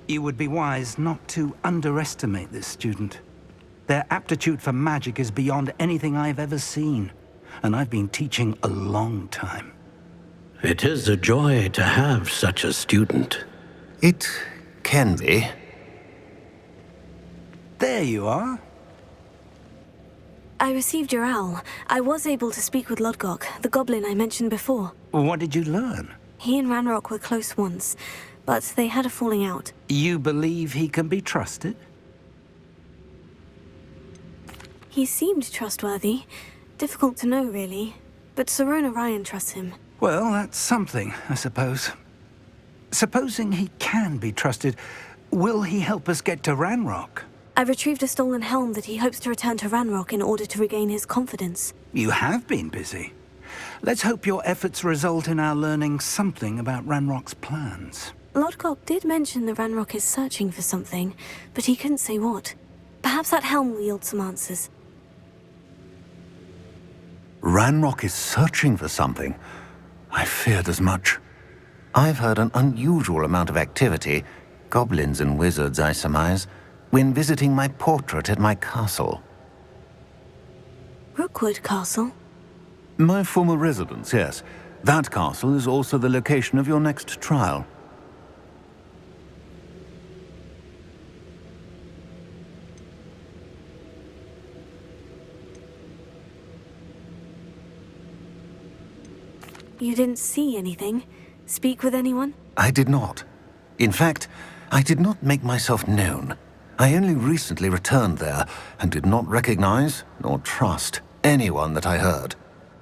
You would be wise not to underestimate this student. Their aptitude for magic is beyond anything I've ever seen, and I've been teaching a long time. It is a joy to have such a student. It can be. There you are. I received your owl. I was able to speak with Lodgok, the goblin I mentioned before. What did you learn? He and Ranrock were close once, but they had a falling out. You believe he can be trusted? He seemed trustworthy. Difficult to know, really. But Sirona Ryan trusts him. Well, that's something, I suppose. Supposing he can be trusted, will he help us get to Ranrock? I've retrieved a stolen helm that he hopes to return to Ranrock in order to regain his confidence. You have been busy. Let's hope your efforts result in our learning something about Ranrock's plans. Lodgok did mention that Ranrock is searching for something, but he couldn't say what. Perhaps that helm will yield some answers. Ranrock is searching for something. I feared as much. I've heard an unusual amount of activity, goblins and wizards, I surmise, when visiting my portrait at my castle. Rookwood Castle? My former residence, yes. That castle is also the location of your next trial. You didn't see anything? Speak with anyone? I did not. In fact, I did not make myself known. I only recently returned there and did not recognize nor trust anyone that I heard.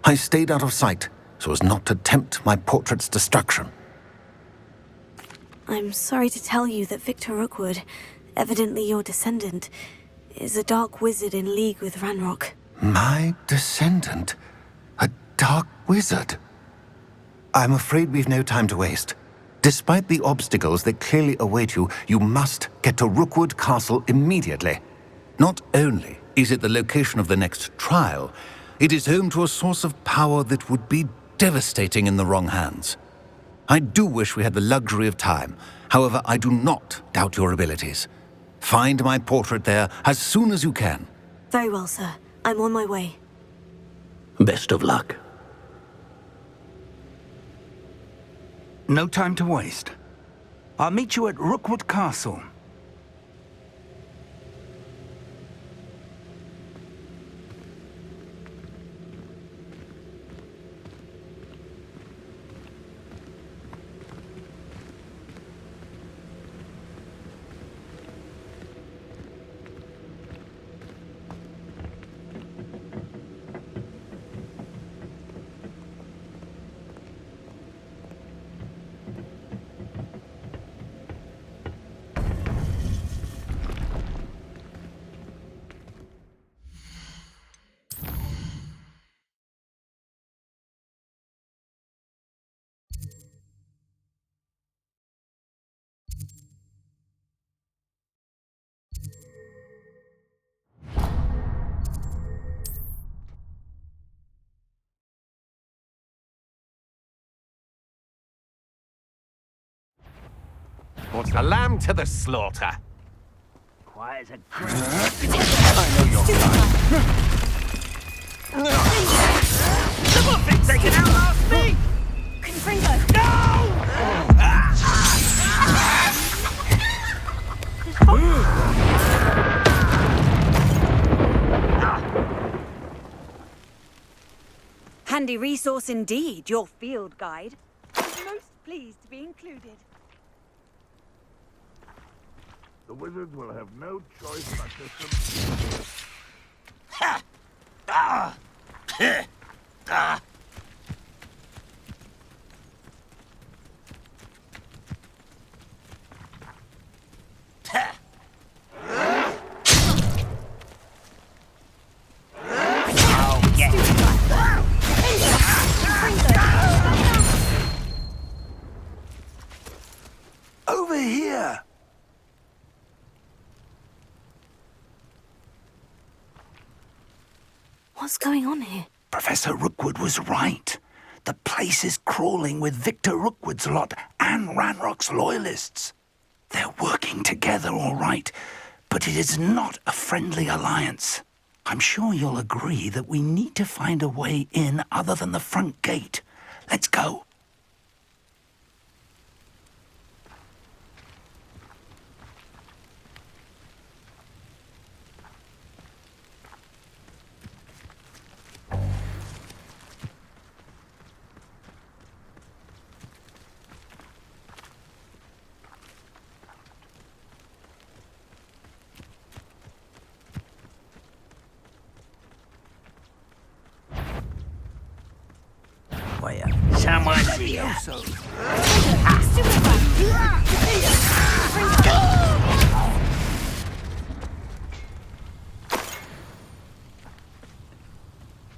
I stayed out of sight so as not to tempt my portrait's destruction. I'm sorry to tell you that Victor Rookwood, evidently your descendant, is a dark wizard in league with Ranrock. My descendant? A dark wizard? I'm afraid we've no time to waste. Despite the obstacles that clearly await you, you must get to Rookwood Castle immediately. Not only is it the location of the next trial, it is home to a source of power that would be devastating in the wrong hands. I do wish we had the luxury of time. However, I do not doubt your abilities. Find my portrait there as soon as you can. Very well, sir. I'm on my way. Best of luck. No time to waste. I'll meet you at Rookwood Castle. What's the lamb to the slaughter? Quiet as a I know you're fine. The muffin taken out last me! Confringo! Handy resource indeed, your field guide. Most pleased to be included. The wizards will have no choice but to submit. Ha! Ah! Heh! Ah! Ha! Oh, yeah. Over here! What's going on here? Professor Rookwood was right. The place is crawling with Victor Rookwood's lot and Ranrock's loyalists. They're working together, all right, but it is not a friendly alliance. I'm sure you'll agree that we need to find a way in other than the front gate. Let's go. Someone's here.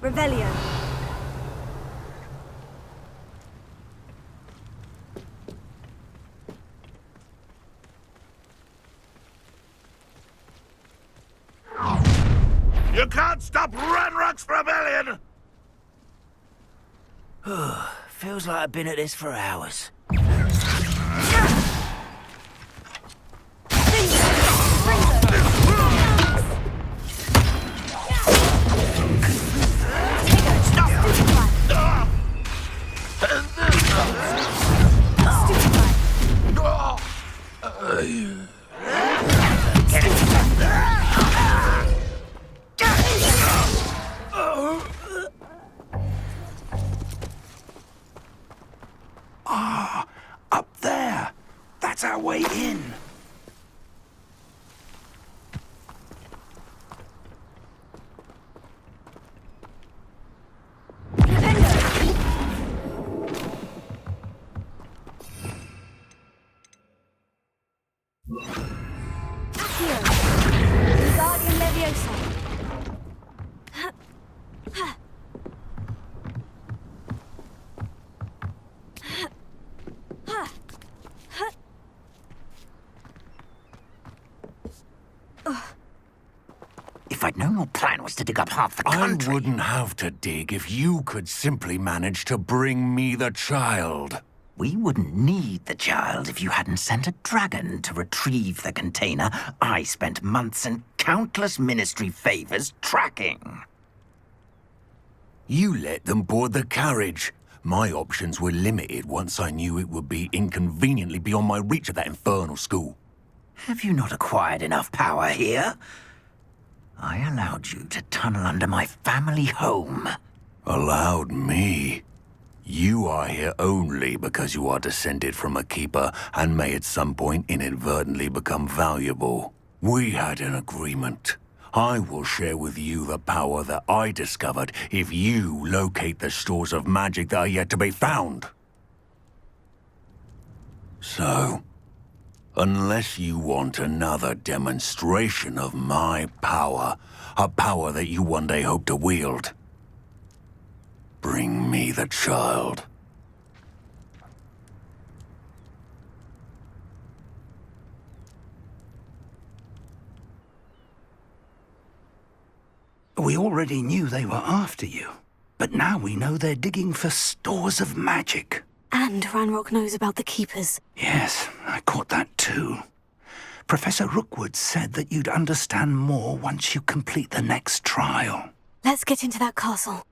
Revelio. You can't stop Ranrock's rebellion! Feels like I've been at this for hours. Up there. That's our way in. Guardian Leviosa. If I'd known your plan was to dig up half the country... I wouldn't have to dig if you could simply manage to bring me the child. We wouldn't need the child if you hadn't sent a dragon to retrieve the container I spent months and countless ministry favors tracking. You let them board the carriage. My options were limited once I knew it would be inconveniently beyond my reach at that infernal school. Have you not acquired enough power here? I allowed you to tunnel under my family home. Allowed me? You are here only because you are descended from a keeper and may at some point inadvertently become valuable. We had an agreement. I will share with you the power that I discovered if you locate the stores of magic that are yet to be found. So, unless you want another demonstration of my power, a power that you one day hope to wield, bring me the child. We already knew they were after you, but now we know they're digging for stores of magic. And Ranrock knows about the Keepers. Yes, I caught that too. Professor Rookwood said that you'd understand more once you complete the next trial. Let's get into that castle.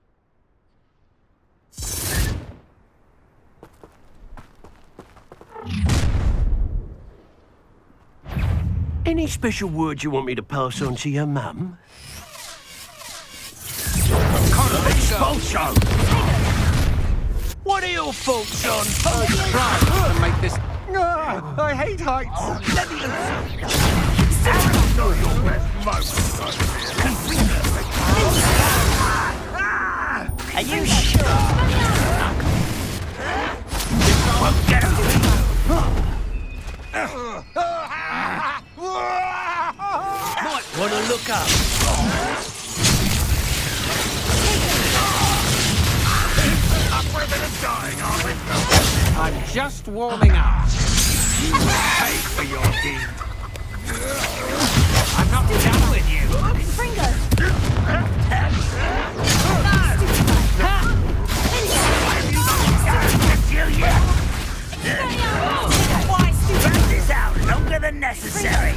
Any special words you want me to pass on to your mum? Expulsion! What are your thoughts on... try and make this... I hate heights! Not your best moment, Are you sure? Well, get Might want to look up. I'm just warming up. You pay for your deed. I'm not done with you. Back this out longer than necessary.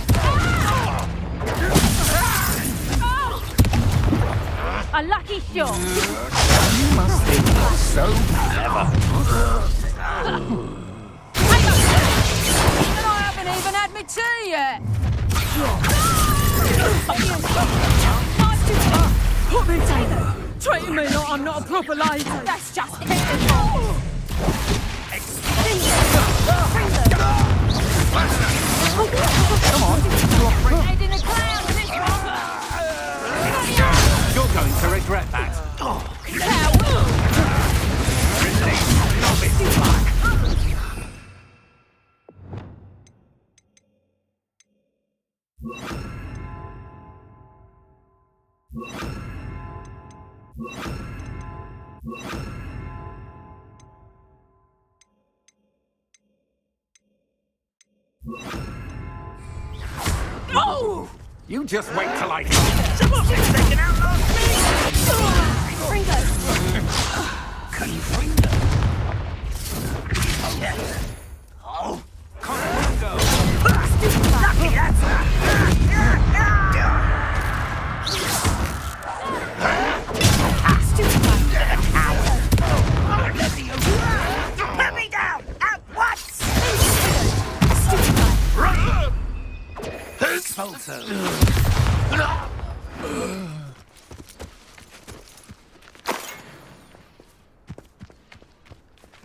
A lucky shot. You must think you're so clever. And I haven't even had my tea yet. Put me down. Treating me like I'm not a proper lady. That's just pitiful. Come on, you're Head in the cloud with this one. You're going to regret that. Oh! You just wait till I... Someone's been taken out last week! Ringo! Can you bring them? Oh, Congo! lucky that's that! Put me down! At once! Right! Expulso!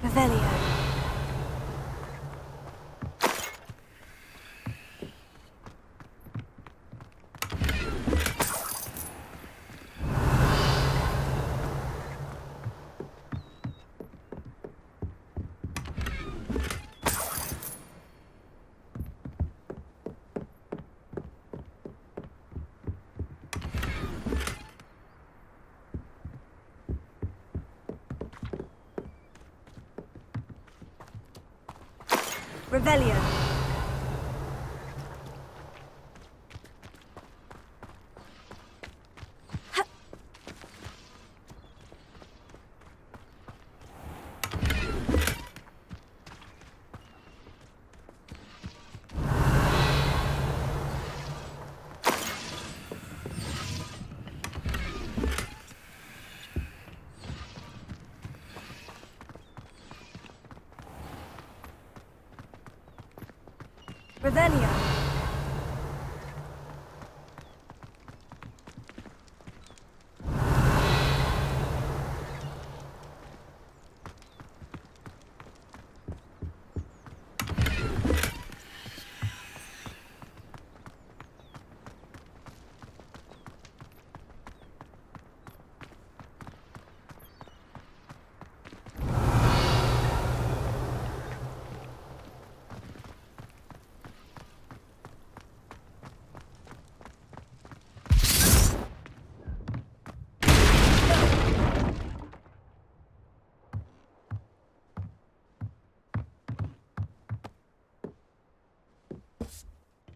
Revelio. Revelio. Revelio.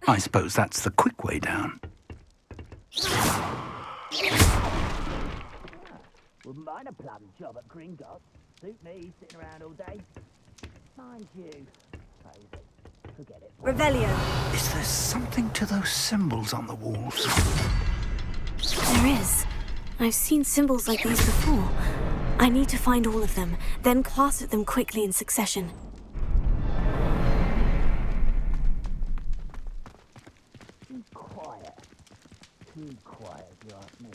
I suppose that's the quick way down. Wouldn't mind a plum job at Gringotts. Suit me, sitting around all day. Mind you, forget it. Revelio. Is there something to those symbols on the walls? There is. I've seen symbols like these before. I need to find all of them, then class at them quickly in succession. Too quiet. Too quiet, if you ask me.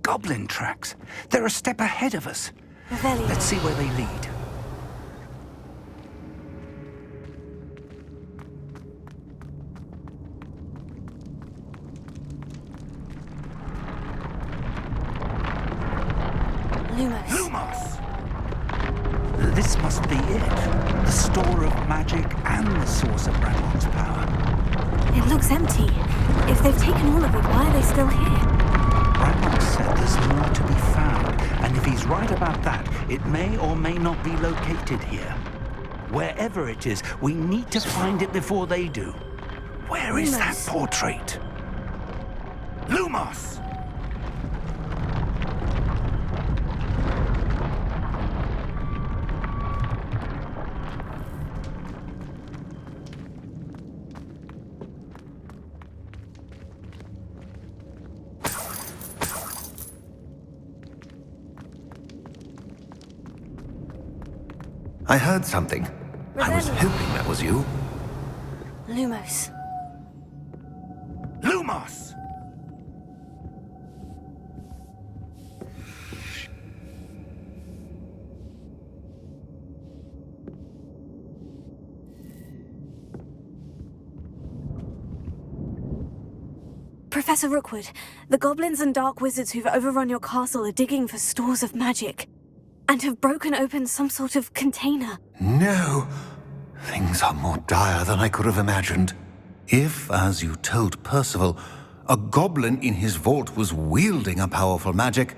Goblin tracks. They're a step ahead of us. Revelio. Let's see where they lead. Lumos. Lumos! This must be it. The store of magic and the source of Bramwell's power. It looks empty. If they've taken all of it, why are they still here? Bramwell said there's more to be found, and if he's right about that, it may or may not be located here. Wherever it is, we need to find it before they do. Where is that portrait? Lumos! I heard something. I was hoping that was you. Lumos. Lumos! Professor Rookwood, the goblins and dark wizards who've overrun your castle are digging for stores of magic, and have broken open some sort of container. No! Things are more dire than I could have imagined. If, as you told Percival, a goblin in his vault was wielding a powerful magic,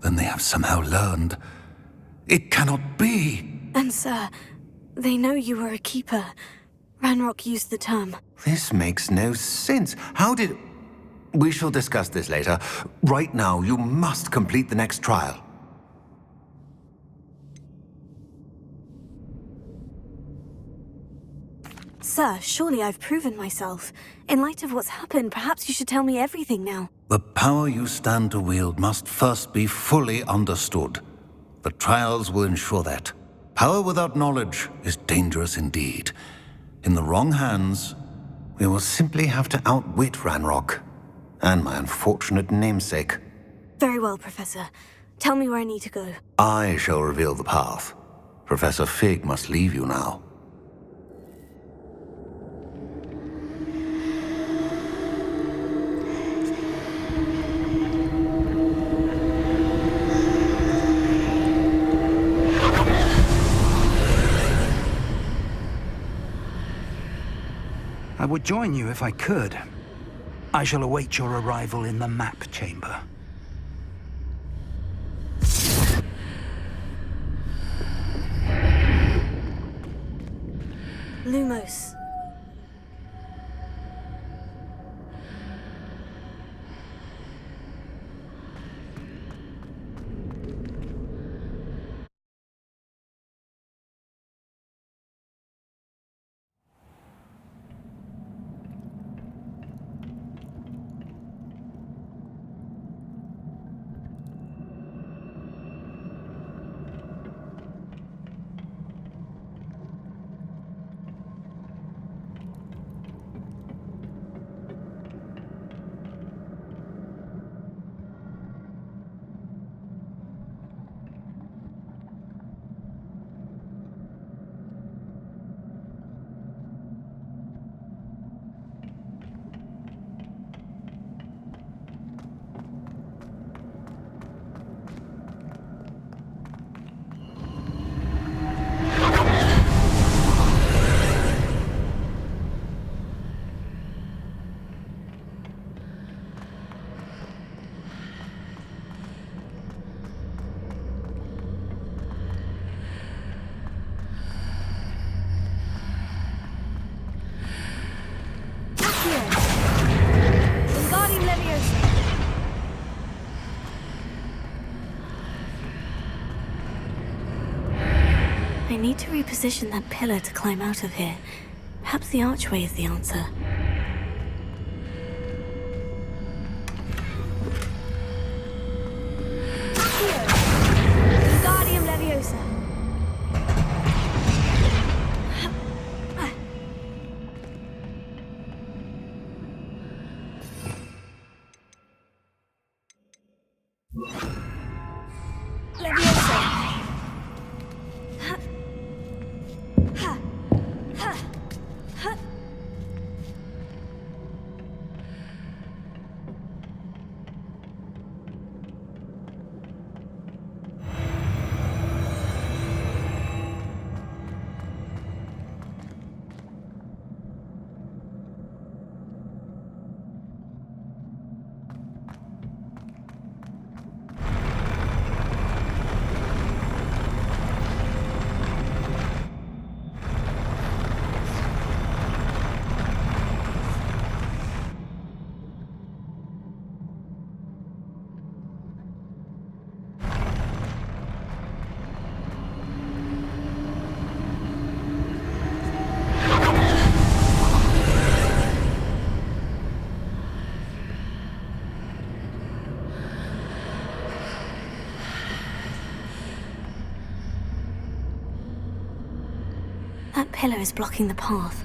then they have somehow learned. It cannot be! And sir, they know you were a keeper. Ranrock used the term. This makes no sense. How did... We shall discuss this later. Right now, you must complete the next trial. Sir, surely I've proven myself. In light of what's happened, perhaps you should tell me everything now. The power you stand to wield must first be fully understood. The trials will ensure that. Power without knowledge is dangerous indeed. In the wrong hands, we will simply have to outwit Ranrock and my unfortunate namesake. Very well, Professor. Tell me where I need to go. I shall reveal the path. Professor Fig must leave you now. I would join you if I could. I shall await your arrival in the map chamber. Lumos. I need to reposition that pillar to climb out of here. Perhaps the archway is the answer. Wingardium Leviosa. That pillar is blocking the path.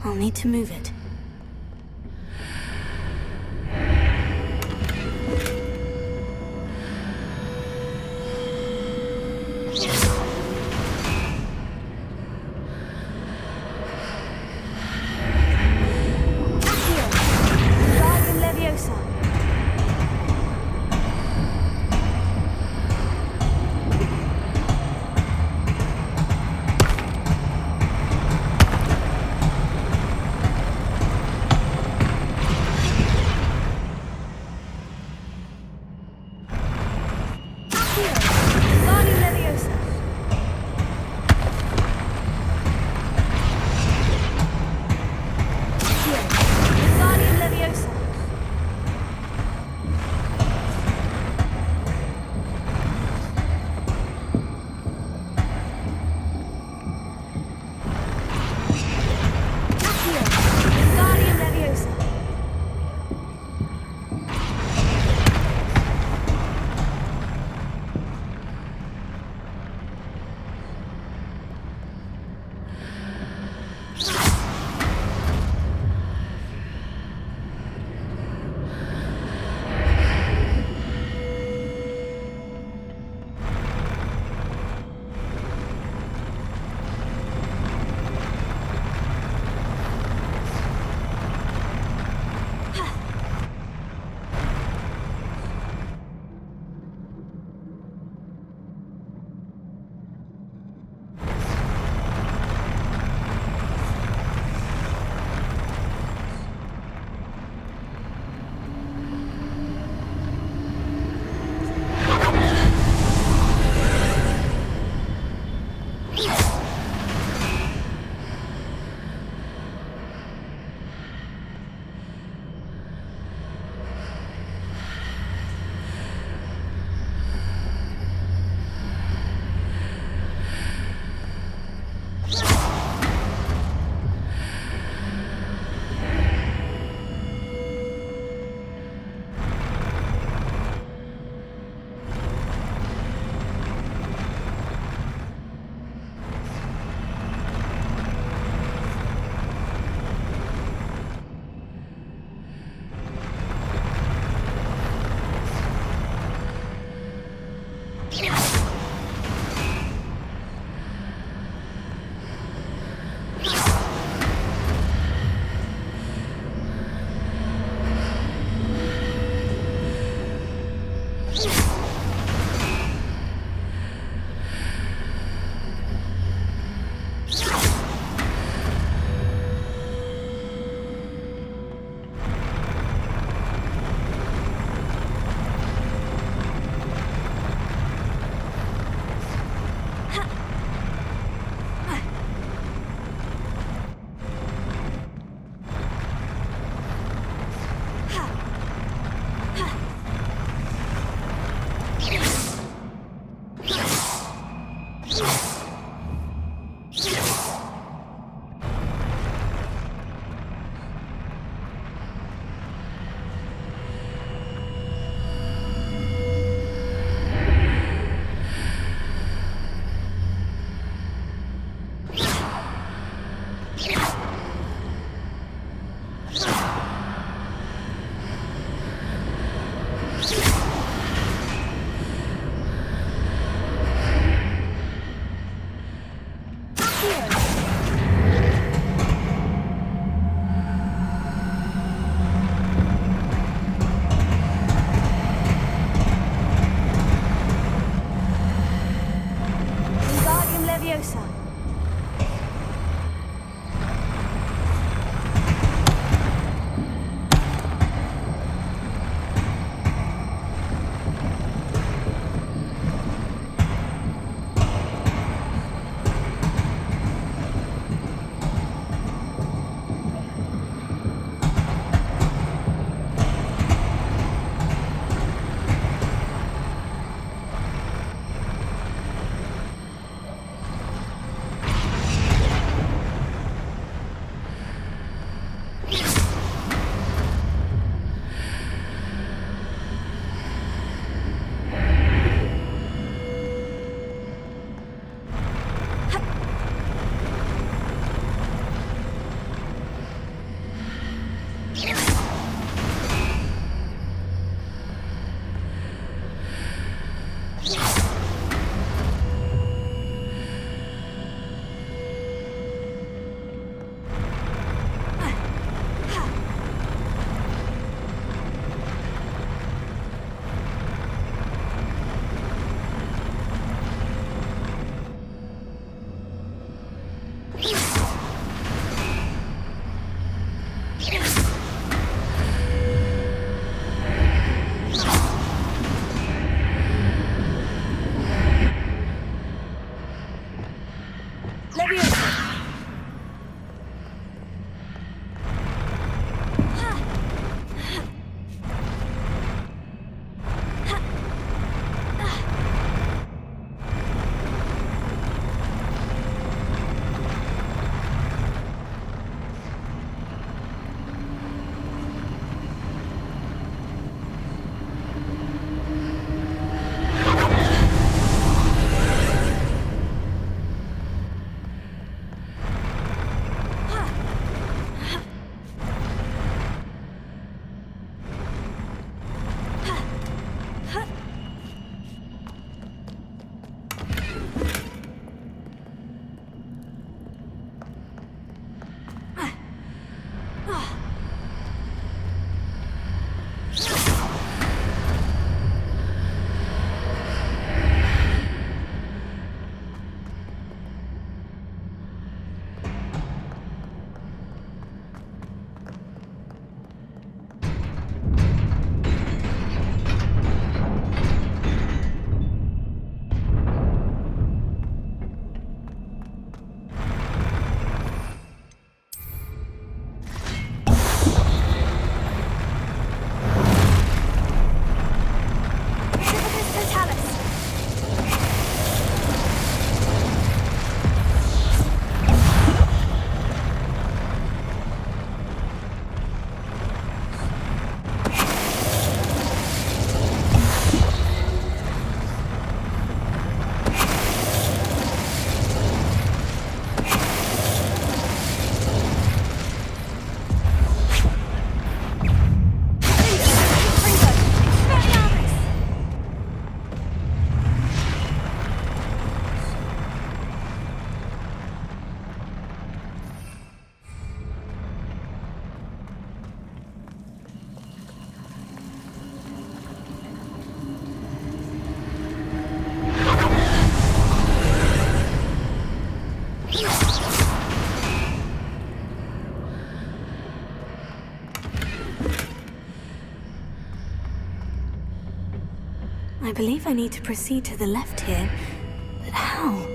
I'll need to move it. Leviosa! I believe I need to proceed to the left here, but how?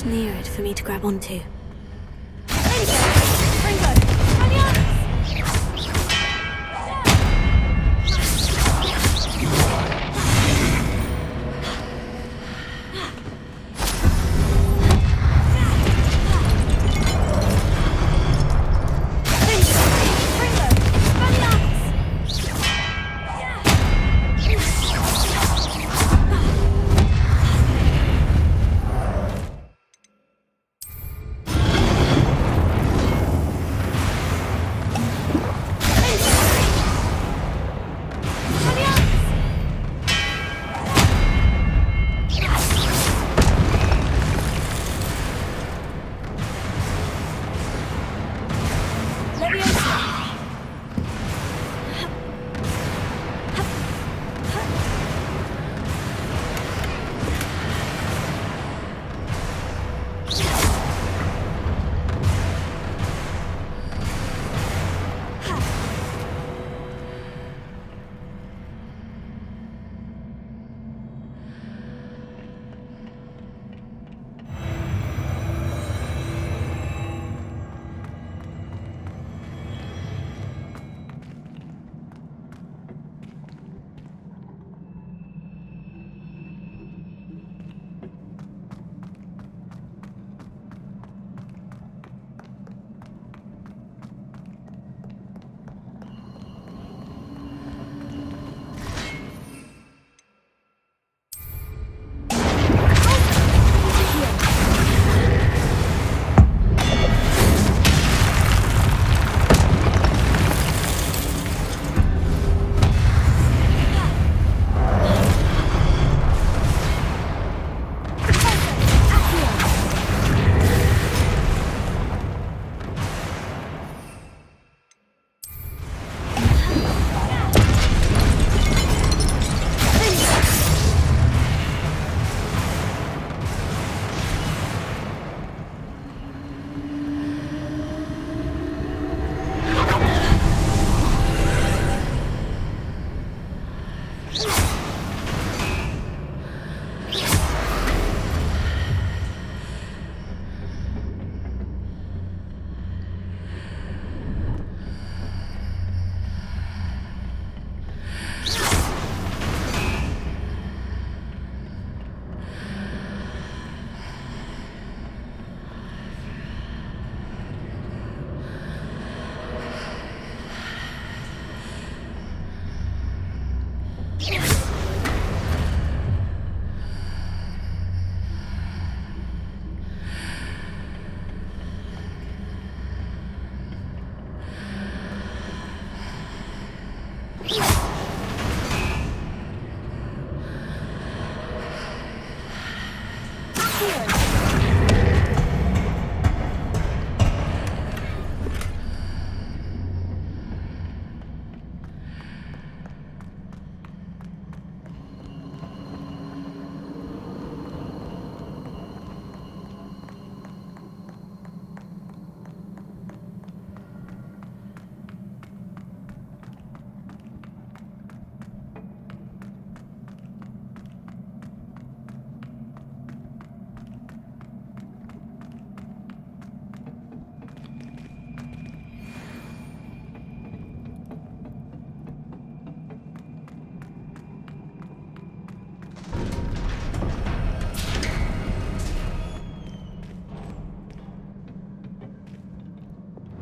Near it for me to grab onto.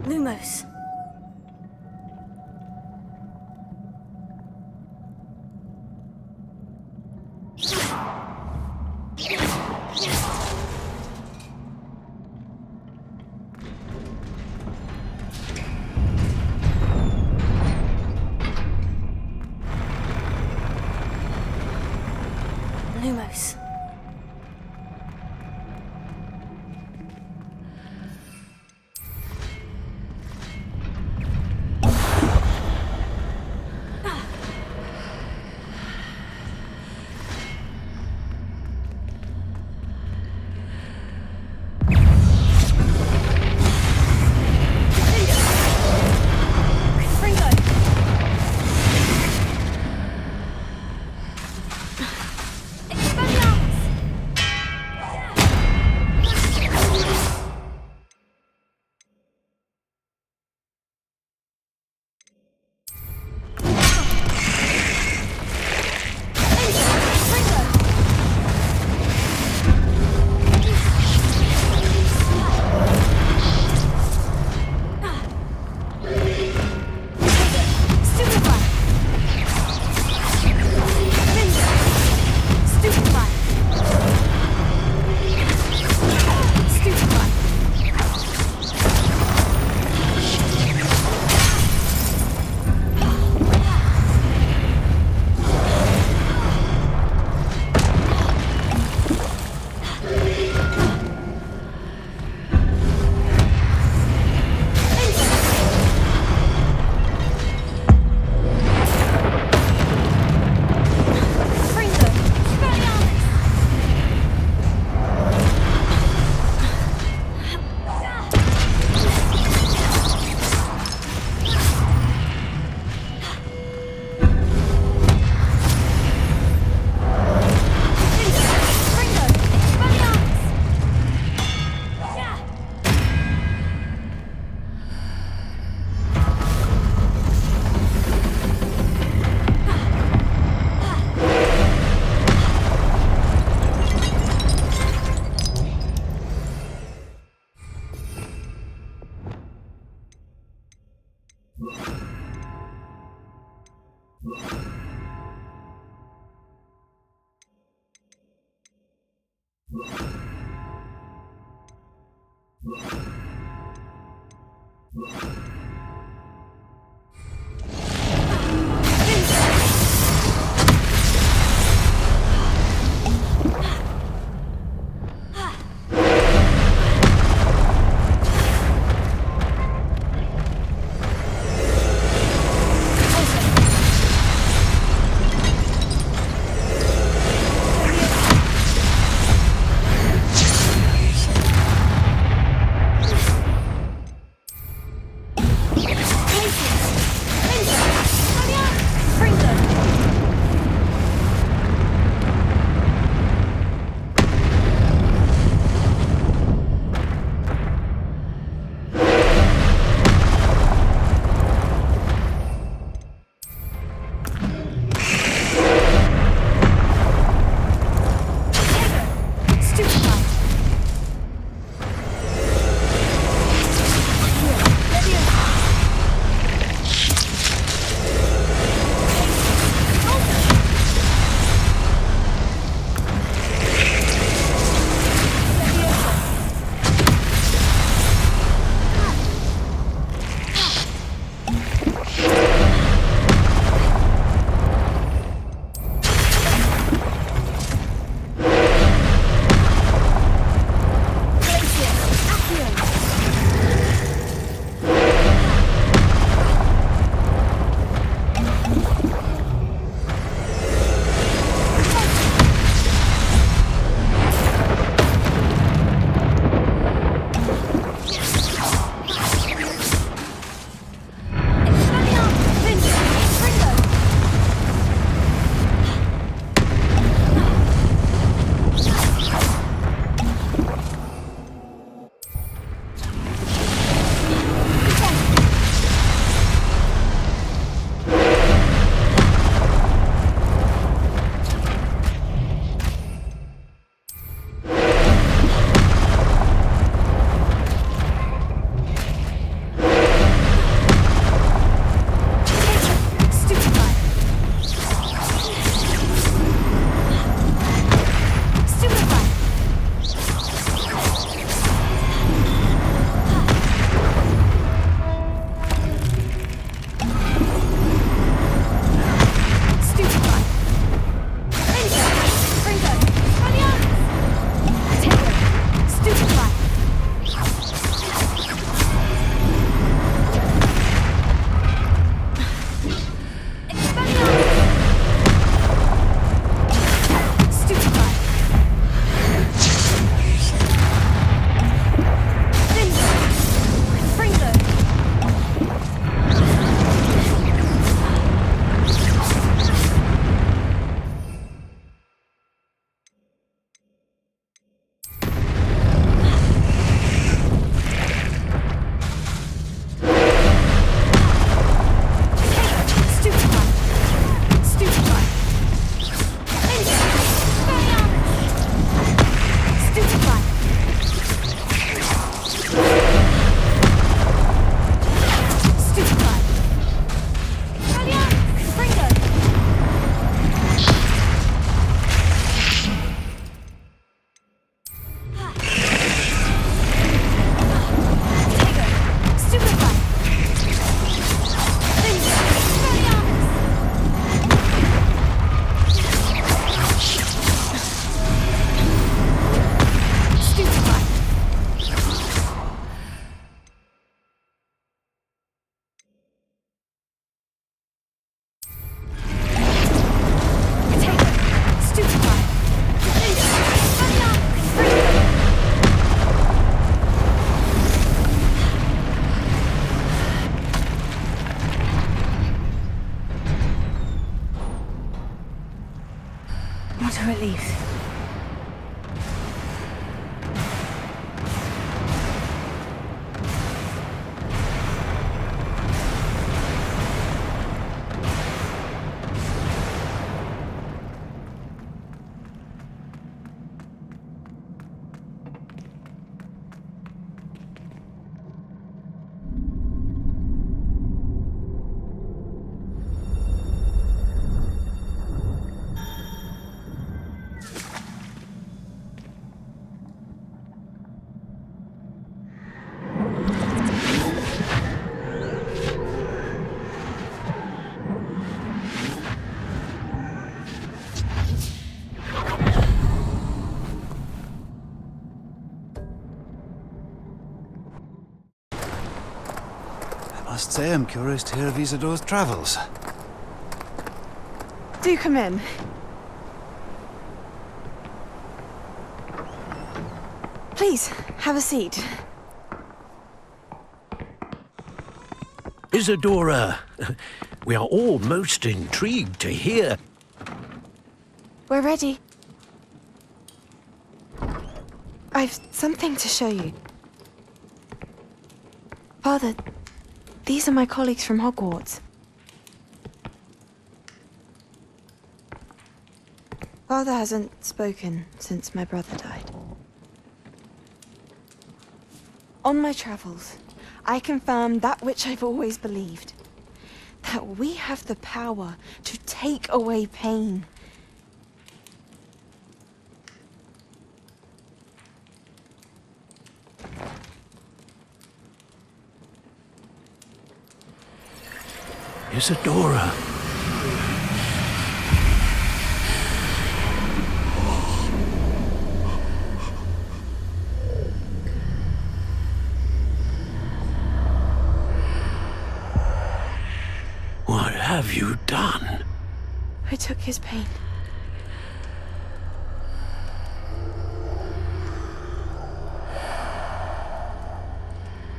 Lumos. Lumos. What a relief. I must say I'm curious to hear of Isadore's travels. Do come in. Please, have a seat. Isadora, we are all most intrigued to hear. We're ready. I've something to show you. Father, these are my colleagues from Hogwarts. Father hasn't spoken since my brother died. On my travels, I confirmed that which I've always believed. That we have the power to take away pain. Isadora. What have you done? I took his pain.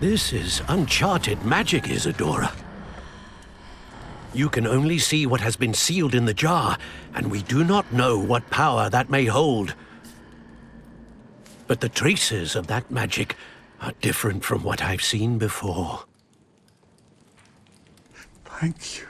This is uncharted magic, Isadora. You can only see what has been sealed in the jar, and we do not know what power that may hold. But the traces of that magic are different from what I've seen before. Thank you.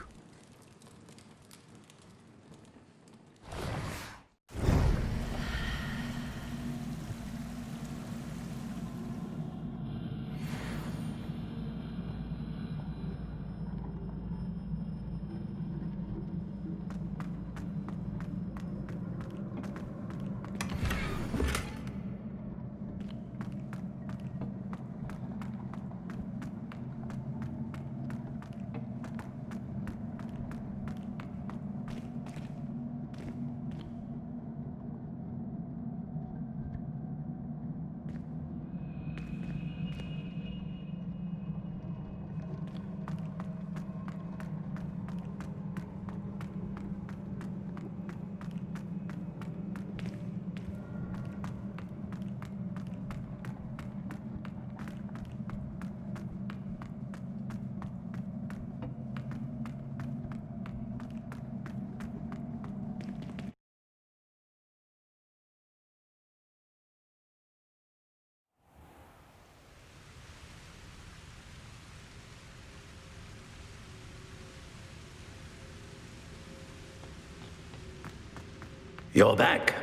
You're back.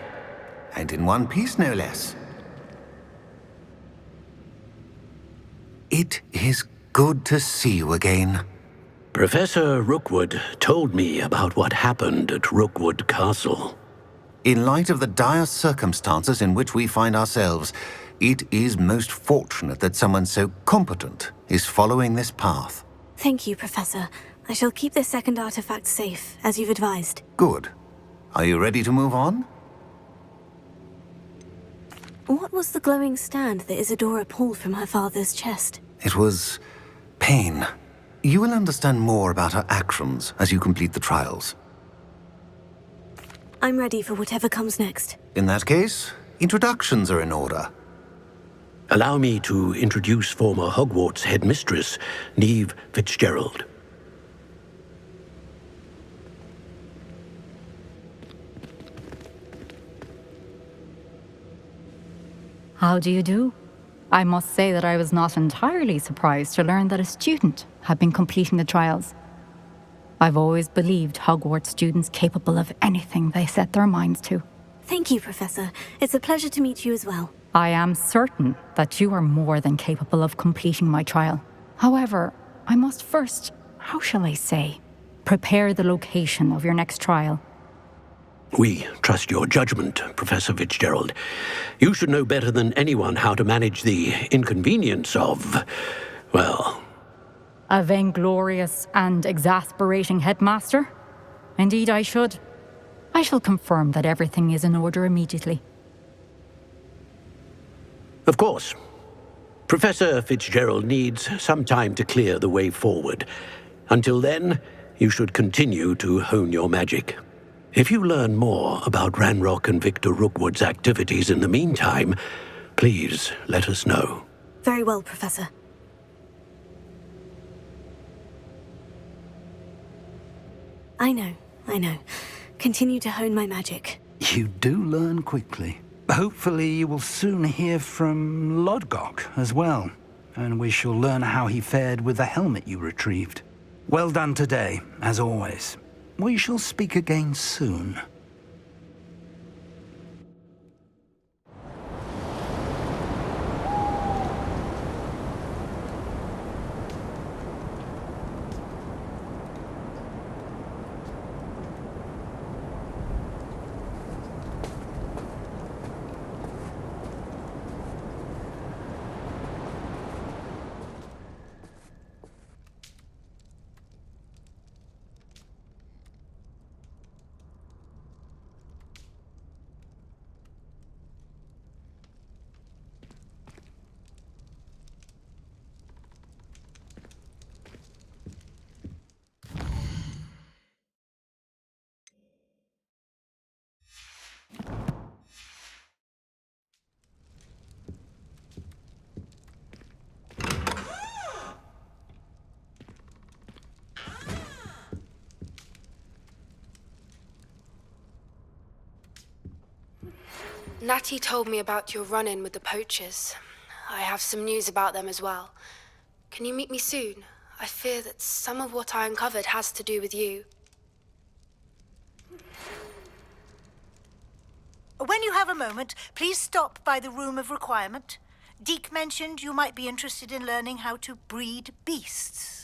And in one piece, no less. It is good to see you again. Professor Rookwood told me about what happened at Rookwood Castle. In light of the dire circumstances in which we find ourselves, it is most fortunate that someone so competent is following this path. Thank you, Professor. I shall keep this second artifact safe, as you've advised. Good. Are you ready to move on? What was the glowing stand that Isadora pulled from her father's chest? It was pain. You will understand more about her actions as you complete the trials. I'm ready for whatever comes next. In that case, introductions are in order. Allow me to introduce former Hogwarts headmistress, Neve Fitzgerald. How do you do? I must say that I was not entirely surprised to learn that a student had been completing the trials. I've always believed Hogwarts students capable of anything they set their minds to. Thank you, Professor. It's a pleasure to meet you as well. I am certain that you are more than capable of completing my trial. However, I must first, how shall I say, prepare the location of your next trial. We trust your judgment, Professor Fitzgerald. You should know better than anyone how to manage the inconvenience of, well... A vainglorious and exasperating headmaster? Indeed I should. I shall confirm that everything is in order immediately. Of course. Professor Fitzgerald needs some time to clear the way forward. Until then, you should continue to hone your magic. If you learn more about Ranrock and Victor Rookwood's activities in the meantime, please let us know. Very well, Professor. I know. Continue to hone my magic. You do learn quickly. Hopefully you will soon hear from Lodgok as well, and we shall learn how he fared with the helmet you retrieved. Well done today, as always. We shall speak again soon. Natty told me about your run-in with the poachers. I have some news about them as well. Can you meet me soon? I fear that some of what I uncovered has to do with you. When you have a moment, please stop by the Room of Requirement. Deke mentioned you might be interested in learning how to breed beasts.